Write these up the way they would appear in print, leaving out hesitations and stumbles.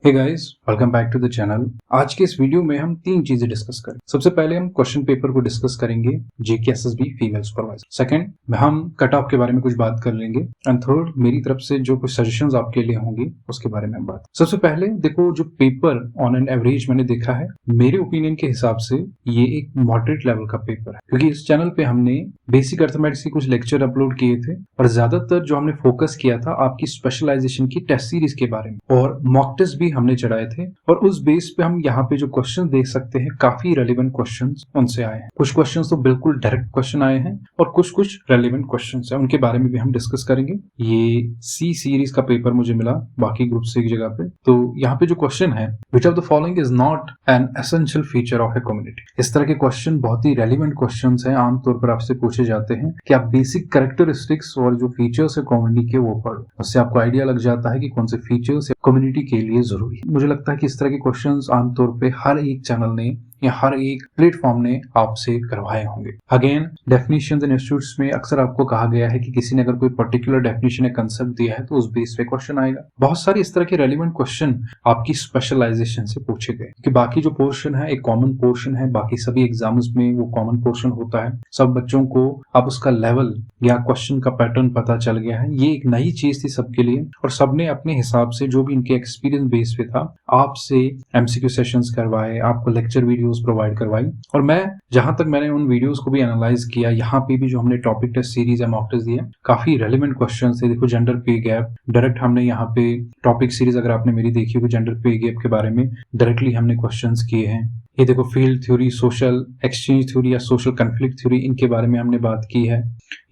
Hey guys, welcome back to the channel. आज के इस वीडियो में हम तीन चीजें डिस्कस करें। सबसे पहले हम क्वेश्चन पेपर को डिस्कस करेंगे, जेके एसएसबी फीमेल सुपरवाइजर। सेकंड हम कट ऑफ के बारे में कुछ बात कर लेंगे एंड थर्ड मेरी तरफ से जो कुछ सजेशंस आपके लिए होंगी उसके बारे में बात। सबसे पहले देखो, जो पेपर ऑन एन एवरेज मैंने देखा है, मेरे ओपिनियन के हिसाब से ये एक मॉडरेट लेवल का पेपर है, क्योंकि इस चैनल पे हमने बेसिक अर्थमेटिक्स के कुछ लेक्चर अपलोड किए थे और ज्यादातर जो हमने फोकस किया था आपकी स्पेशलाइजेशन की टेस्ट सीरीज के बारे में, और मॉक टेस्ट भी हमने चढ़ाए थे। और उस बेस पे हम यहाँ पे जो क्वेश्चन देख सकते हैं, काफी रेलिवेंट क्वेश्चंस उनसे आए हैं। कुछ क्वेश्चंस तो बिल्कुल डायरेक्ट क्वेश्चन आए हैं और कुछ रेलिवेंट क्वेश्चंस हैं, उनके बारे में भी हम डिस्कस करेंगे। ये सी सीरीज का पेपर मुझे मिला बाकी ग्रुप से एक जगह पे। तो यहाँ पे जो क्वेश्चन है, which of the following is not an essential feature of a community. इस तरह के क्वेश्चन बहुत ही रेलिवेंट क्वेश्चन है, आमतौर पर आपसे पूछे जाते हैं कि आप बेसिक कैरेक्टरिस्टिक्स और जो फीचर्स है कम्युनिटी के वो पढ़ो। उससे आपको आइडिया लग जाता है कि कौन से फीचर्स कम्युनिटी के लिए जरूरी है। मुझे लगता है कि इस तरह के क्वेश्चंस आमतौर पे हर एक चैनल ने या हर एक प्लेटफॉर्म ने आपसे करवाए होंगे। अगेन, डेफिनेशंस एंड इंस्टीट्यूट्स में अक्सर आपको कहा गया है कि किसी ने अगर कोई पर्टिकुलर डेफिनेशन या कंसेप्ट दिया है तो उस बेस पे क्वेश्चन आएगा। बहुत सारे इस तरह के रेलिवेंट क्वेश्चन आपकी स्पेशलाइजेशन से पूछे गए, कि बाकी जो पोर्शन है एक कॉमन पोर्शन है, बाकी सभी एग्जाम्स में वो कॉमन पोर्शन होता है। सब बच्चों को अब उसका लेवल या क्वेश्चन का पैटर्न पता चल गया है। ये एक नई चीज थी सबके लिए, और सबने अपने हिसाब से जो भी इनके एक्सपीरियंस बेस पे था आपसे एमसीक्यू सेशंस करवाए, आपको लेक्चर वीडियोस प्रोवाइड करवाई। और मैं जहां तक मैंने उन वीडियोस को भी एनालाइज किया, यहाँ पे भी जो हमने टॉपिक टेस्ट सीरीज या मॉक टेस्ट दिए, काफी रेलिवेंट क्वेश्चन थे। देखो, जेंडर पे गैप डायरेक्ट हमने यहाँ पे टॉपिक सीरीज अगर आपने मेरी देखी हो, जेंडर पे गैप के बारे में डायरेक्टली हमने क्वेश्चंस किए हैं। ये देखो, field theory, social exchange theory या सोशल कन्फ्लिक्ट थ्योरी, इनके बारे में हमने बात की है।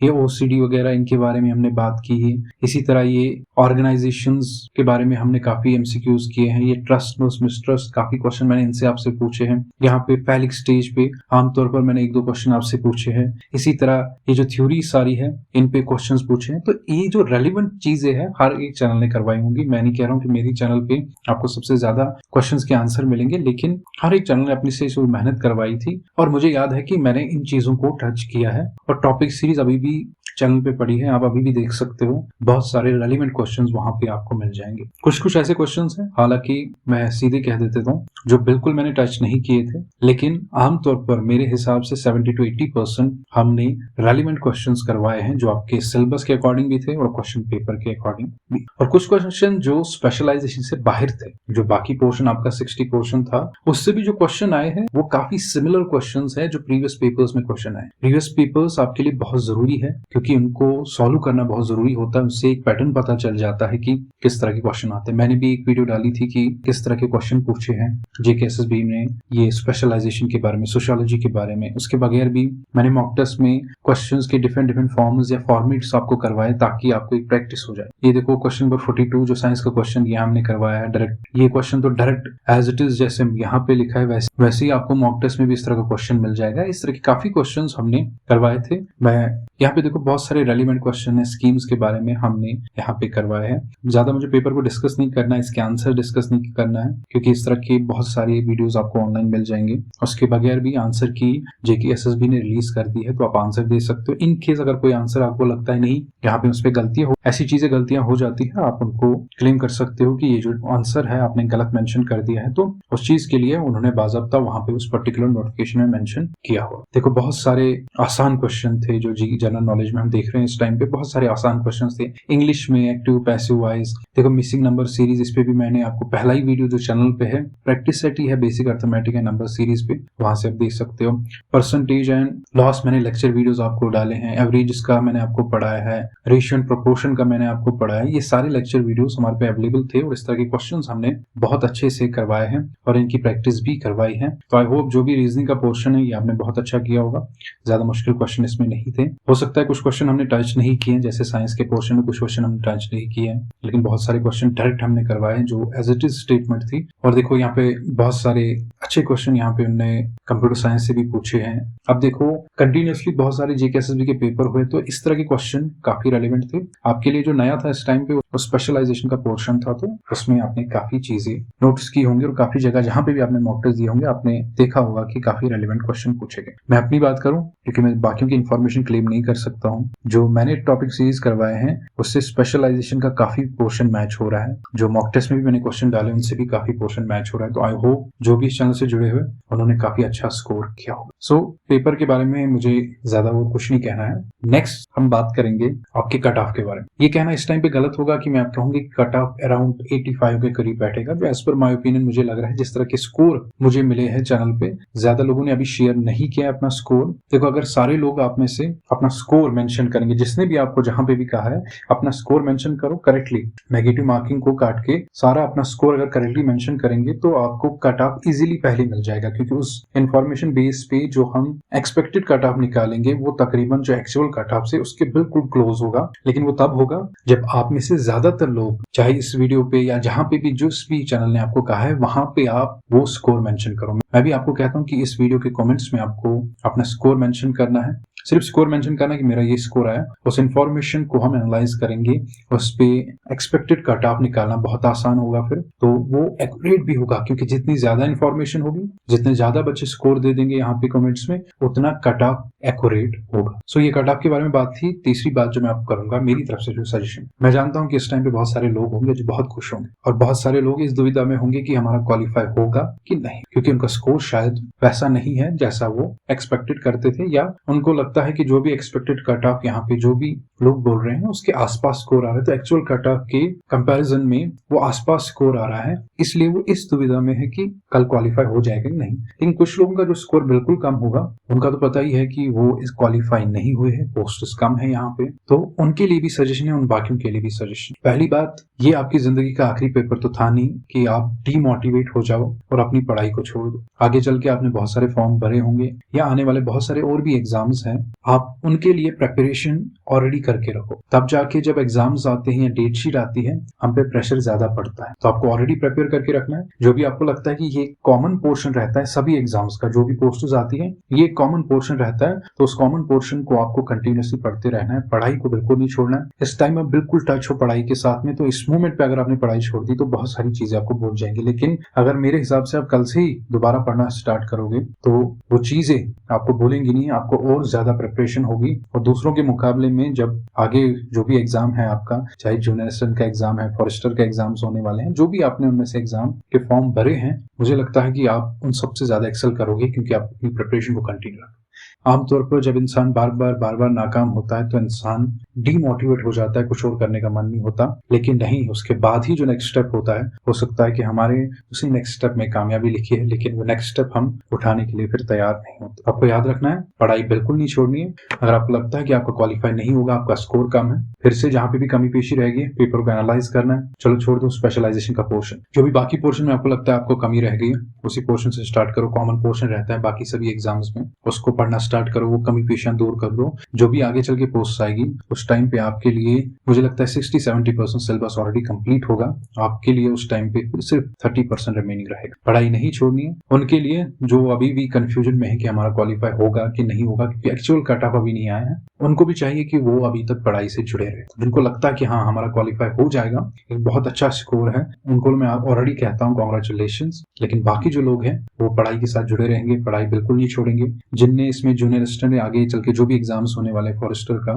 ये ओसीडी वगैरह, इनके बारे में हमने बात की है। इसी तरह ये ऑर्गेनाइजेशंस के बारे में हमने काफी एमसीक्यूज किए हैं। ये ट्रस्ट वर्सेस मिसट्रस्ट, काफी क्वेश्चन मैंने इनसे आपसे पूछे हैं। यहाँ पे फैलिक स्टेज पे आमतौर पर मैंने एक दो क्वेश्चन आपसे पूछे हैं। इसी तरह ये जो थ्योरी सारी है, इन पे क्वेश्चन पूछे हैं। तो ये जो रेलिवेंट चीजें हैं हर एक चैनल ने करवाई होंगी। मैं नहीं कह रहा हूँ कि मेरी चैनल पे आपको सबसे ज्यादा क्वेश्चन के आंसर मिलेंगे, लेकिन हर एक चैनल ने अपनी से मेहनत करवाई थी। और मुझे याद है कि मैंने इन चीजों को टच किया है, और टॉपिक सीरीज अभी भी चैनल पे पड़ी है, आप अभी भी देख सकते हो। बहुत सारे रेलिवेंट क्वेश्चंस वहां पे आपको मिल जाएंगे। कुछ ऐसे क्वेश्चंस हैं, हालांकि मैं सीधे कह देता हूँ, जो बिल्कुल मैंने टच नहीं किए थे, लेकिन आमतौर पर मेरे हिसाब से 70 to 80% हमने रेलिवेंट क्वेश्चंस करवाए हैं, जो आपके सिलेबस के अकॉर्डिंग भी थे और क्वेश्चन पेपर के अकॉर्डिंग भी। और कुछ क्वेश्चन जो स्पेशलाइजेशन से बाहर थे, जो बाकी पोर्शन आपका 60 पोर्शन था, उससे भी जो क्वेश्चन आए हैं वो काफी सिमिलर क्वेश्चंस है जो प्रीवियस पेपर्स में क्वेश्चन आए। प्रीवियस पेपर्स आपके लिए बहुत जरूरी है, क्योंकि उनको सॉल्व करना बहुत जरूरी होता है। उससे एक पैटर्न पता चल जाता है कि किस तरह के क्वेश्चन आते हैं। मैंने भी एक वीडियो डाली थी कि किस तरह के क्वेश्चन पूछे हैं जेके एसएसबी ने, ये स्पेशलाइजेशन के बारे में, सोशियोलॉजी के बारे में। उसके बगैर भी मैंने मॉक टेस्ट में क्वेश्चंस के डिफरेंट फॉर्म्स या फॉर्मेट्स आपको करवाए, ताकि आपको एक प्रैक्टिस हो जाए। ये देखो, क्वेश्चन नंबर 42 जो साइंस का क्वेश्चन, ये हमने करवाया है डायरेक्ट। ये क्वेश्चन तो डायरेक्ट एज इट इज जैसे यहाँ पे लिखा है वैसे ही आपको मॉक टेस्ट में भी इस तरह का क्वेश्चन मिल जाएगा। इस तरह के काफी क्वेश्चन हमने करवाए थे। मैं यहाँ पे देखो, बहुत सारे रेलिवेंट क्वेश्चन है, स्कीम्स के बारे में हमने यहाँ पे करवाए हैं। ज्यादा मुझे पेपर को डिस्कस नहीं करना है, इसके आंसर डिस्कस नहीं करना है, क्योंकि इस तरह के बहुत सारी वीडियोस आपको ऑनलाइन मिल जाएंगे। उसके बगैर भी आंसर की जेके एसएसबी ने रिलीज कर दी है, तो आप आंसर दे सकते हो। इन केस अगर कोई आंसर आपको लगता है नहीं, यहाँ पे उस पर गलतियां हो, ऐसी चीजें गलतियां हो जाती है, आप उनको क्लेम कर सकते हो कि ये जो आंसर है आपने गलत मेंशन कर दिया है, तो उस चीज के लिए उन्होंने बाज़ाब्ता वहां पे उस पर्टिकुलर नोटिफिकेशन में मेंशन किया हुआ। देखो, बहुत सारे आसान क्वेश्चन थे जो जनरल नॉलेज में हम देख रहे हैं इस टाइम पे। बहुत सारे आसान क्वेश्चन थे इंग्लिश में, एक्टिव पैसिव वाइज। देखो, मिसिंग नंबर सीरीज, इस पे भी मैंने आपको पहला ही वीडियो जो चैनल पे है, प्रैक्टिस सेट ही है, basic arithmetic and number series पे, वहां से आप देख सकते हो। परसेंटेज एंड लॉस मैंने लेक्चर वीडियोस आपको डाले हैं। एवरेज का मैंने आपको पढ़ाया है, रेशियो एंड प्रोपोर्शन का मैंने आपको पढ़ाया है। ये सारे लेक्चर वीडियोस हमारे पे अवेलेबल थे, और इस तरह के क्वेश्चंस हमने बहुत अच्छे से करवाए हैं और इनकी प्रैक्टिस भी करवाई है। तो आई होप जो भी रीजनिंग का पोर्शन है ये आपने बहुत अच्छा किया होगा। ज्यादा मुश्किल क्वेश्चन इसमें नहीं थे। हो सकता है कुछ क्वेश्चन हमने टच नहीं किए, जैसे साइंस के पोर्शन में कुछ क्वेश्चन हमने टच नहीं किए हैं, लेकिन बहुत सारे क्वेश्चन डायरेक्ट हमने करवाए हैं जो एज इट इज स्टेटमेंट थी। और देखो, यहाँ पे बहुत सारे अच्छे क्वेश्चन यहाँ पे उनने कंप्यूटर साइंस से भी पूछे हैं। अब देखो कंटिन्यूसली बहुत सारे जेके एसएसबी के पेपर हुए तो इस तरह के क्वेश्चन काफी रेलिवेंट थे आपके लिए। जो नया था इस टाइम पे वो स्पेशलाइजेशन का पोर्शन था, तो उसमें आपने काफी चीजें नोटिस की होंगी और काफी जगह जहां पे भी आपने मॉक टेस्ट दिए होंगे आपने देखा होगा कि काफी रेलिवेंट क्वेश्चन पूछे गए। मैं अपनी बात करूं क्योंकि मैं बाकियों की इन्फॉर्मेशन क्लेम नहीं कर सकता हूं, जो मैंने टॉपिक सीरीज करवाए हैं उससे स्पेशलाइजेशन का काफी पोर्शन मैच हो रहा है। जो मॉक टेस्ट में भी मैंने क्वेश्चन डाले उनसे भी काफी पोर्शन मैच हो रहा है। तो आई होप जो भी इस चैनल से जुड़े हुए उन्होंने काफी अच्छा स्कोर किया होगा। सो पेपर के बारे में मुझे ज्यादा वो कुछ नहीं कहना है। नेक्स्ट हम बात करेंगे आपके कट ऑफ के बारे में। ये कहना इस टाइम पे गलत होगा कि मैं आप कहूंगी कट ऑफ अराउंड 85 के करीब बैठेगा, जो एज पर माय ओपिनियन मुझे लग रहा है जिस तरह के स्कोर मुझे मिले हैं चैनल पे, ज्यादा लोगों ने अभी शेयर नहीं किया अपना स्कोर। देखो अगर सारे लोग आप में से अपना स्कोर मेंशन करेंगे, जिसने भी आपको जहां पे भी कहा है अपना स्कोर मेंशन करो करेक्टली, नेगेटिव मार्किंग को काट के सारा अपना स्कोर अगर करेक्टली मेंशन करेंगे तो आपको कट ऑफ इजीली पहले मिल जाएगा, क्योंकि उस इंफॉर्मेशन बेस पे जो हम एक्सपेक्टेड कट ऑफ निकालेंगे वो तकरीबन जो एक्चुअल कट ऑफ से उसके बिल्कुल क्लोज होगा। लेकिन वो तब होगा जब आप में से ज्यादातर लोग चाहे इस वीडियो पे या जहां पे भी जिस भी चैनल ने आपको कहा है वहां पे आप वो स्कोर मेंशन करो। मैं भी आपको कहता हूं कि इस वीडियो के कमेंट्स में आपको अपना स्कोर मेंशन करना है, सिर्फ स्कोर मेंशन करना कि मेरा ये स्कोर आया। उस इंफॉर्मेशन को हम एनालाइज करेंगे, उस पे एक्सपेक्टेड कट ऑफ निकालना बहुत आसान होगा, फिर तो वो एक्यूरेट भी होगा, क्योंकि जितनी ज्यादा इंफॉर्मेशन होगी, जितने ज्यादा बच्चे स्कोर दे देंगे यहाँ पे कमेंट्स में, उतना कट ऑफ एक्यूरेट होगा। सो ये कट ऑफ के बारे में बात थी। तीसरी बात जो मैं आपको करूंगा मेरी तरफ से जो सजेशन, मैं जानता हूँ कि इस टाइम पे बहुत सारे लोग होंगे जो बहुत खुश होंगे और बहुत सारे लोग इस दुविधा में होंगे कि हमारा क्वालिफाई होगा कि नहीं, क्योंकि उनका स्कोर शायद वैसा नहीं है जैसा वो एक्सपेक्टेड करते थे, या उनको लगता है कि जो भी एक्सपेक्टेड कट ऑफ यहाँ पे जो भी लोग बोल रहे हैं उसके आसपास स्कोर आ रहा है, तो एक्चुअल कट ऑफ के कंपैरिजन में वो आसपास स्कोर आ रहा है, इसलिए वो इस दुविधा में है कि कल क्वालिफाई हो जाएगा कि नहीं। लेकिन कुछ लोगों का जो स्कोर बिल्कुल कम होगा, उनका तो पता ही है कि वो इस क्वालिफाई नहीं हुए हैं, पोस्ट्स कम है यहाँ पे, तो उनके लिए भी सजेशन है, उन बाकियों के लिए भी सजेशन। पहली बात, ये आपकी जिंदगी का आखिरी पेपर तो था नहीं कि आप डीमोटिवेट हो जाओ और अपनी पढ़ाई को छोड़ दो। आगे चल के आपने बहुत सारे फॉर्म भरे होंगे या आने वाले बहुत सारे और भी एग्जाम्स हैं, आप उनके लिए प्रिपरेशन ऑलरेडी करके रखो, तब जाके जब एग्जाम्स आते हैं या डेट शीट आती है हम पे प्रेशर ज्यादा पड़ता है। तो आपको ऑलरेडी प्रिपेयर करके रखना है। जो भी आपको लगता है कि ये कॉमन पोर्शन रहता है सभी एग्जाम्स का, जो भी पोस्ट्स आती है ये कॉमन पोर्शन रहता है, तो उस कॉमन पोर्शन को आपको कंटिन्यूसली पढ़ते रहना है, पढ़ाई को बिल्कुल नहीं छोड़ना है। इस टाइम आप बिल्कुल टच हो पढ़ाई के साथ में, तो इस मोमेंट पे अगर आपने पढ़ाई छोड़ दी तो बहुत सारी चीजें आपको भूल जाएंगी। लेकिन अगर मेरे हिसाब से आप कल से ही दोबारा पढ़ना स्टार्ट करोगे तो वो चीजें आपको भूलेंगी नहीं, आपको और ज्यादा प्रिपरेशन होगी। और दूसरों के मुकाबले में जब आगे जो भी एग्जाम है आपका, चाहे जूनियर असिस्टेंट का एग्जाम है, फॉरेस्टर के एग्जाम्स होने वाले हैं, जो भी आपने उनमें से एग्जाम के फॉर्म भरे हैं, मुझे लगता है कि आप उन सबसे ज्यादा एक्सेल करोगे, क्योंकि आप अपनी प्रिपरेशन को कंटिन्यू रखोगे। आमतौर पर जब इंसान बार बार नाकाम होता है तो इंसान डीमोटिवेट हो जाता है, कुछ और करने का मन नहीं होता। लेकिन नहीं, उसके बाद ही जो नेक्स्ट स्टेप होता है, हो सकता है कि हमारे उसी नेक्स्ट स्टेप में कामयाबी लिखी है, लेकिन वो नेक्स्ट स्टेप हम उठाने के लिए फिर तैयार नहीं होते। आपको याद रखना है, पढ़ाई बिल्कुल नहीं छोड़नी है। अगर आपको लगता है कि आपका क्वालिफाई नहीं होगा, आपका स्कोर कम है, फिर से जहां पे भी कमी पेशी रहेगी पेपर को एनालाइज करना है। चलो छोड़ दो स्पेशलाइजेशन का पोर्शन, जो भी बाकी पोर्शन में आपको लगता है आपको कमी रह गई है उसी पोर्शन से स्टार्ट करो। कॉमन पोर्शन रहता है बाकी सभी एग्जाम्स में, उसको पढ़ना स्टार्ट करो, वो कमी पेशियां दूर कर दो। जो भी आगे चल के पोस्ट आएगी उस टाइम पे आपके लिए मुझे लगता है 60-70% सिलेबस ऑलरेडी कंप्लीट होगा। आपके लिए उस टाइम पे सिर्फ 30% रिमेनिंग रहेगा। पढ़ाई नहीं छोड़नी है। उनके लिए जो अभी भी कंफ्यूजन में है कि हमारा क्वालिफाई होगा कि नहीं होगा, क्योंकि एक्चुअल कट ऑफ अभी नहीं आया है, उनको भी चाहिए कि वो अभी तक पढ़ाई से जुड़े रहे। जिनको लगता है कि हाँ हमारा क्वालिफाई हो जाएगा, एक बहुत अच्छा स्कोर है, उनको मैं ऑलरेडी कहता हूँ कॉन्ग्रेचुलेशंस। लेकिन बाकी जो लोग हैं वो पढ़ाई के साथ जुड़े रहेंगे, पढ़ाई बिल्कुल नहीं छोड़ेंगे। जिनने इसमें जूनियर असिस्टेंट आगे चल के जो भी एग्जाम्स होने वाले फॉरेस्टर का,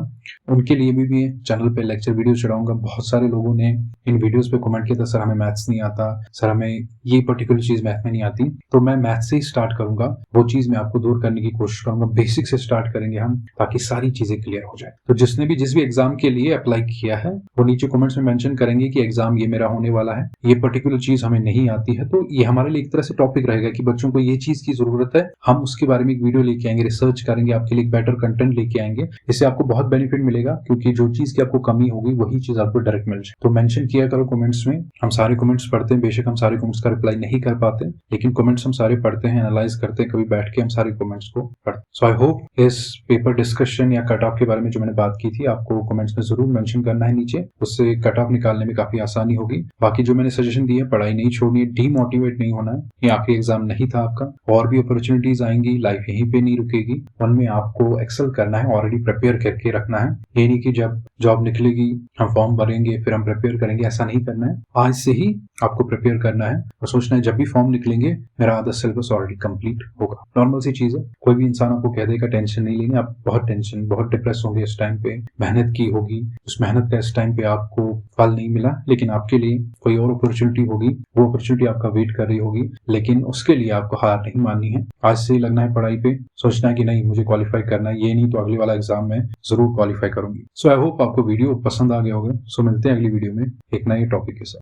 उनके लिए भी चैनल पे लेक्चर वीडियो चढ़ाऊंगा। बहुत सारे लोगों ने इन वीडियोस पे कमेंट किया था, सर हमें मैथ्स नहीं आता, सर हमें ये पर्टिकुलर चीज मैथ में नहीं आती। तो मैं मैथ से ही स्टार्ट करूंगा, वो चीज मैं आपको दूर करने की कोशिश करूंगा। बेसिक से स्टार्ट करेंगे हम, ताकि सारी चीजें क्लियर हो जाए। तो जिसने भी जिस भी एग्जाम के लिए अप्लाई किया है वो नीचे कमेंट्स में मेंशन करेंगे कि एग्जाम ये मेरा होने वाला है, ये पर्टिकुलर चीज हमें नहीं आती है। तो ये हमारे लिए एक तरह से टॉपिक रहेगा कि बच्चों को ये चीज की जरूरत है, हम उसके बारे में एक वीडियो लेके आएंगे, रिसर्च करेंगे, आपके लिए बेटर कंटेंट लेके आएंगे। इससे आपको बहुत बेनिफिट मिलेगा, क्योंकि जो चीज की आपको कमी होगी वही चीज आपको डायरेक्ट मिल जाए। तो मेंशन किया करो कमेंट्स में, हम सारे कमेंट्स पढ़ते हैं, बेशक हम सारे कमेंट्स का रिप्लाई नहीं कर पाते, लेकिन कमेंट्स हम सारे पढ़ते हैं, एनालाइज करते हैं, कभी बैठ के हम सारे कमेंट्स को पढ़ते हैं। सो आई होप इस पेपर डिस्कशन या कट ऑफ के बारे में जो मैंने बात की थी आपको कमेंट्स में जरूर मेंशन करना है नीचे, उससे कट ऑफ निकालने में काफी आसानी होगी। बाकी जो मैंने सजेशन दिए, पढ़ाई नहीं छोड़नी है, डीमोटिवेट नहीं होना है, ये आखिरी एग्जाम नहीं था आपका, और भी अपॉर्चुनिटीज आएंगी, लाइफ यहीं पे नहीं रुकेगी, उनमें आपको एक्सेल करना है, ऑलरेडी प्रिपेयर करके रखना है। ये नहीं कि जब जॉब निकलेगी हम फॉर्म भरेंगे फिर हम प्रिपेयर करेंगे, ऐसा नहीं करना है। आज से ही आपको प्रिपेयर करना है और सोचना है जब भी फॉर्म निकलेंगे मेरा आधा सिलेबस ऑलरेडी कंप्लीट होगा। नॉर्मल सी चीज है, कोई भी इंसान आपको कह देगा टेंशन नहीं लेनी, आप बहुत टेंशन बहुत डिप्रेस होंगे इस टाइम पे, मेहनत की होगी, उस मेहनत का इस टाइम पे आपको फल नहीं मिला, लेकिन आपके लिए कोई और अपॉर्चुनिटी होगी, वो अपॉर्चुनिटी आपका वेट कर रही होगी, लेकिन उसके लिए आपको हार नहीं माननी है। आज से ही लगना है पढ़ाई पे, सोचना है कि नहीं मुझे क्वालिफाई करना है, ये नहीं तो अगले वाला एग्जाम में जरूर क्वालिफाई करूंगी। सो आई होप आपको वीडियो पसंद आ गया होगा। सो मिलते हैं अगली वीडियो में एक नए टॉपिक के साथ।